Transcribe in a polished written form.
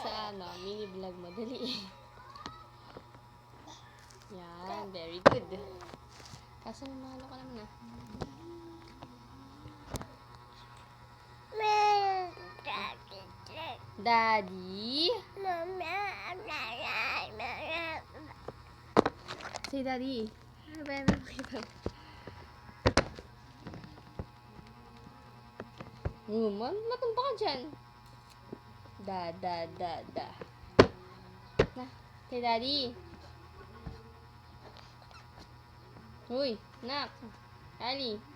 sa mini vlog mo. Dali. Yan, very good. Kaso mahalo ka naman ah. Daddy? Say daddy. Matumpa ka dyan. Da. Na, say daddy. Uy, nak. Ali.